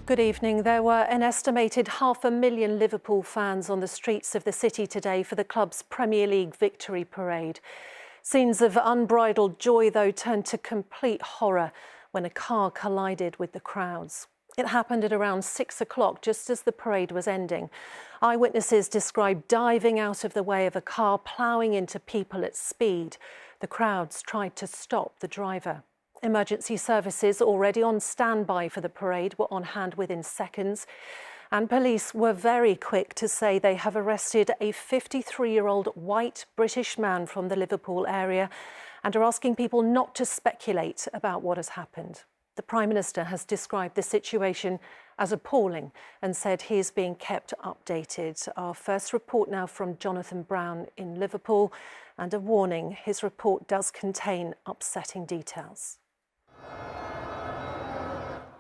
Good evening. There were an estimated 500,000 Liverpool fans on the streets of the city today for the club's Premier League victory parade. Scenes of unbridled joy, though, turned to complete horror when a car collided with the crowds. It happened at around 6 o'clock, just as the parade was ending. Eyewitnesses described diving out of the way of a car ploughing into people at speed. The crowds tried to stop the driver. Emergency services, already on standby for the parade, were on hand within seconds. And police were very quick to say they have arrested a 53-year-old white British man from the Liverpool area and are asking people not to speculate about what has happened. The Prime Minister has described the situation as appalling and said he is being kept updated. Our first report now from Jonathan Brown in Liverpool, and a warning: his report does contain upsetting details.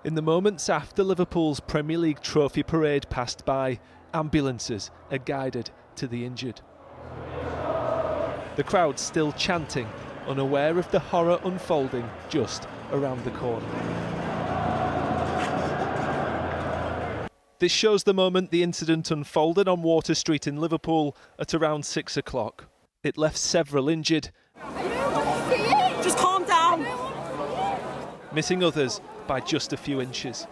In the moments after Liverpool's Premier League trophy parade passed by, ambulances are guided to the injured. The crowd still chanting, unaware of the horror unfolding just around the corner. This shows the moment the incident unfolded on Water Street in Liverpool at around 6 o'clock. It left several injured. Just calm down. Missing others by just a few inches.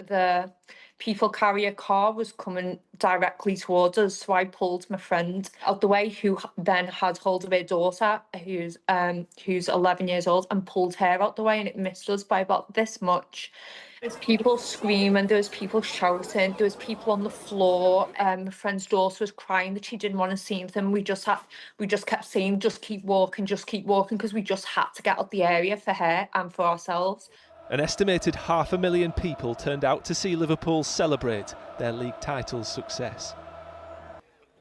The people carrier car was coming directly towards us, so I pulled my friend out the way, who then had hold of her daughter, who's 11 years old, and pulled her out the way, and it missed us by about this much. There's people screaming, there was people shouting, there was people on the floor. My friend's daughter was crying that she didn't want to see them. We just kept saying, just keep walking, because we just had to get out the area for her and for ourselves. An estimated 500,000 people turned out to see Liverpool celebrate their league title's success.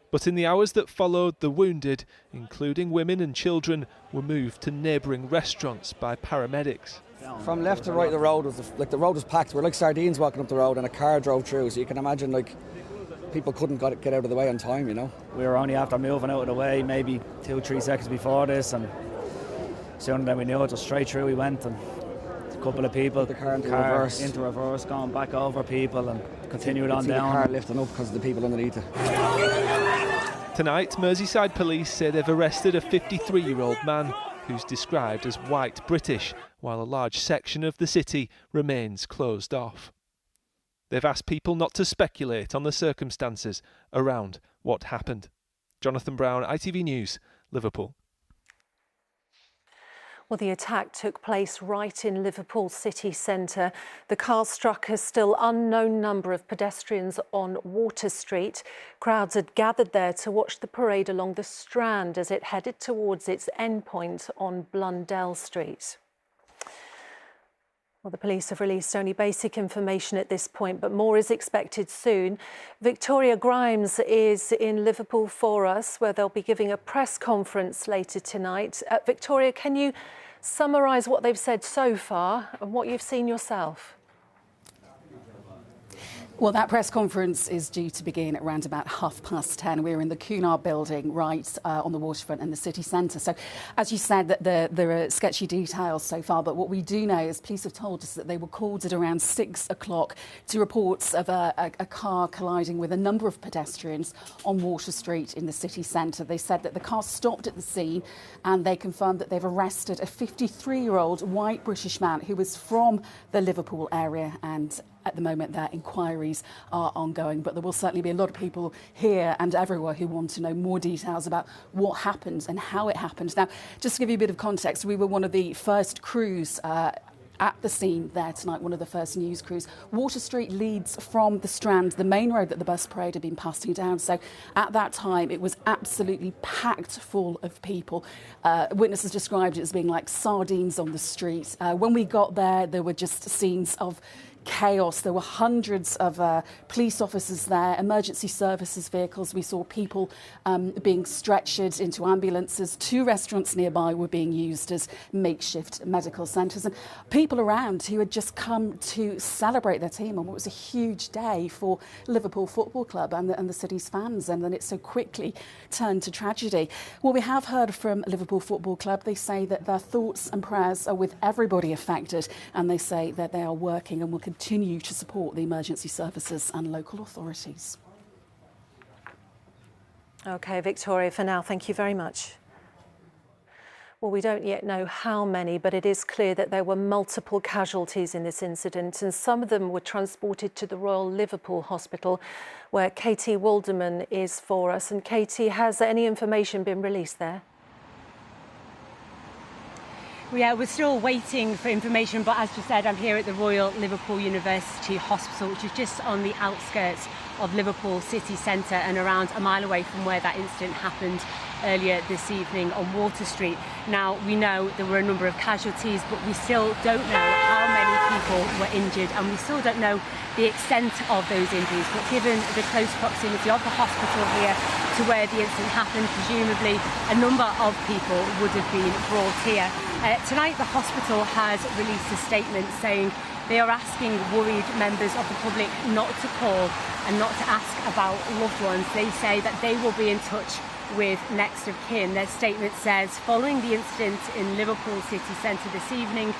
But in the hours that followed, the wounded, including women and children, were moved to neighbouring restaurants by paramedics. From left to right, the road was packed. We're like sardines walking up the road, and a car drove through. So you can imagine, people couldn't get out of the way on time, you know. We were only after moving out of the way, maybe 2-3 seconds before this, and sooner than we knew it, just straight through we went, and a couple of people, the car into reverse, going back over people, and continued on down. The car lifting up because of the people underneath it. Tonight, Merseyside Police say they've arrested a 53-year-old man who's described as white British, while a large section of the city remains closed off. They've asked people not to speculate on the circumstances around what happened. Jonathan Brown, ITV News, Liverpool. Well, the attack took place right in Liverpool city centre. The car struck a still unknown number of pedestrians on Water Street. Crowds had gathered there to watch the parade along the Strand as it headed towards its endpoint on Blundell Street. Well, the police have released only basic information at this point, but more is expected soon. Victoria Grimes is in Liverpool for us, where they'll be giving a press conference later tonight. Victoria, can you summarise what they've said so far and what you've seen yourself? Well, that press conference is due to begin at around about 10:30. We're in the Cunard building right on the waterfront in the city centre. So, as you said, that there are sketchy details so far, but what we do know is police have told us that they were called at around 6 o'clock to reports of a car colliding with a number of pedestrians on Water Street in the city centre. They said that the car stopped at the scene, and they confirmed that they've arrested a 53-year-old white British man who was from the Liverpool area, and at the moment, their inquiries are ongoing, but there will certainly be a lot of people here and everywhere who want to know more details about what happened and how it happened. Now, just to give you a bit of context, we were one of the first crews at the scene there tonight, one of the first news crews. Water Street leads from the Strand, the main road that the bus parade had been passing down. So at that time, it was absolutely packed full of people. Witnesses described it as being like sardines on the street. When we got there, there were just scenes of chaos. There were hundreds of police officers there, emergency services vehicles. We saw people being stretchered into ambulances. 2 restaurants nearby were being used as makeshift medical centres, and people around who had just come to celebrate their team on what was a huge day for Liverpool Football Club and the city's fans, and then it so quickly turned to tragedy. Well, we have heard from Liverpool Football Club. They say that their thoughts and prayers are with everybody affected, and they say that they are working and will continue to support the emergency services and local authorities. OK, Victoria, for now, thank you very much. Well, we don't yet know how many, but it is clear that there were multiple casualties in this incident, and some of them were transported to the Royal Liverpool Hospital, where Katie Walderman is for us. And Katie, has any information been released there? Yeah, we're still waiting for information, but as you said, I'm here at the Royal Liverpool University Hospital, which is just on the outskirts of Liverpool city centre and around a mile away from where that incident happened earlier this evening on Water Street. Now, we know there were a number of casualties, but we still don't know how many people were injured, and we still don't know the extent of those injuries. But given the close proximity of the hospital here to where the incident happened, presumably a number of people would have been brought here. Tonight, the hospital has released a statement saying they are asking worried members of the public not to call and not to ask about loved ones. They say that they will be in touch with next of kin. Their statement says, following the incident in Liverpool city centre this evening,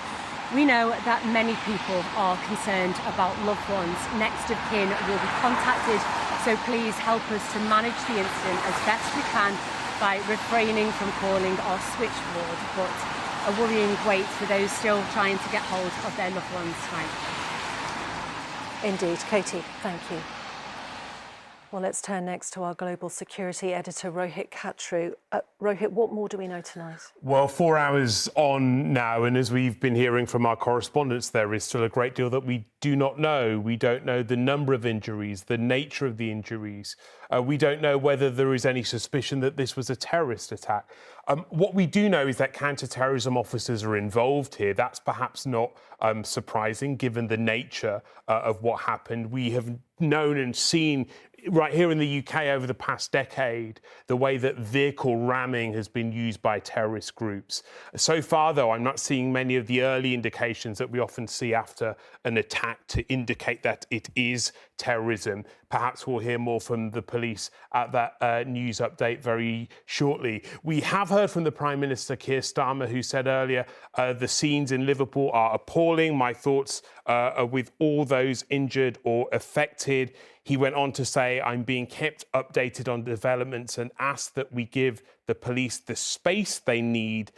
we know that many people are concerned about loved ones. Next of kin will be contacted, so please help us to manage the incident as best we can by refraining from calling our switchboard. But a worrying wait for those still trying to get hold of their loved ones tonight. Indeed. Katie, thank you. Well, let's turn next to our global security editor, Rohit Katru. Rohit, what more do we know tonight? Well, 4 hours on now, and as we've been hearing from our correspondents, there is still a great deal that we do not know. We don't know the number of injuries, the nature of the injuries. We don't know whether there is any suspicion that this was a terrorist attack. What we do know is that counter-terrorism officers are involved here. That's perhaps not surprising, given the nature of what happened. We have known and seen right here in the UK over the past decade the way that vehicle ramming has been used by terrorist groups. So far, though, I'm not seeing many of the early indications that we often see after an attack to indicate that it is terrorism. Perhaps we'll hear more from the police at that news update very shortly. We have heard from the Prime Minister, Keir Starmer, who said earlier the scenes in Liverpool are appalling. My thoughts are with all those injured or affected. He went on to say, I'm being kept updated on developments and asked that we give the police the space they need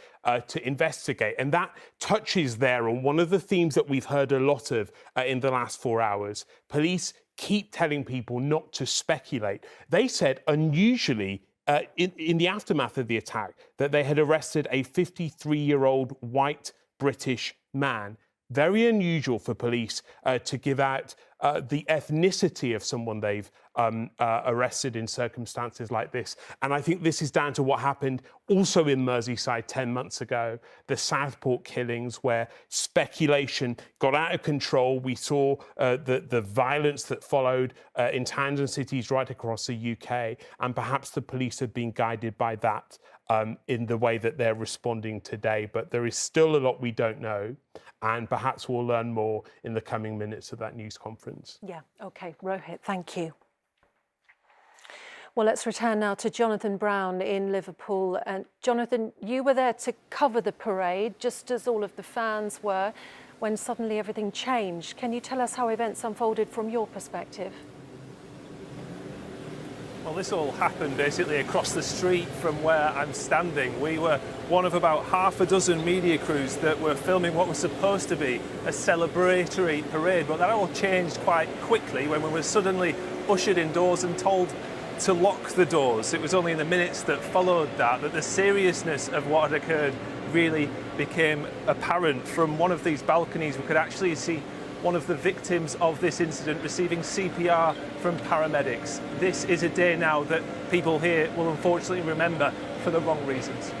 to investigate. And that touches there on one of the themes that we've heard a lot of in the last 4 hours. Police keep telling people not to speculate. They said, unusually, in the aftermath of the attack, that they had arrested a 53-year-old white British man. Very unusual for police to give out the ethnicity of someone they've arrested in circumstances like this. And I think this is down to what happened also in Merseyside 10 months ago, the Southport killings, where speculation got out of control. We saw the violence that followed in towns and cities right across the UK, and perhaps the police have been guided by that in the way that they're responding today. But there is still a lot we don't know, and perhaps we'll learn more in the coming minutes of that news conference. Yeah, OK. Rohit, thank you. Well, let's return now to Jonathan Brown in Liverpool. And Jonathan, you were there to cover the parade, just as all of the fans were, when suddenly everything changed. Can you tell us how events unfolded from your perspective? Well, this all happened basically across the street from where I'm standing. We were one of about half a dozen media crews that were filming what was supposed to be a celebratory parade, but that all changed quite quickly when we were suddenly ushered indoors and told to lock the doors. It was only in the minutes that followed that the seriousness of what had occurred really became apparent. From one of these balconies, we could actually see one of the victims of this incident receiving CPR from paramedics. This is a day now that people here will unfortunately remember for the wrong reasons.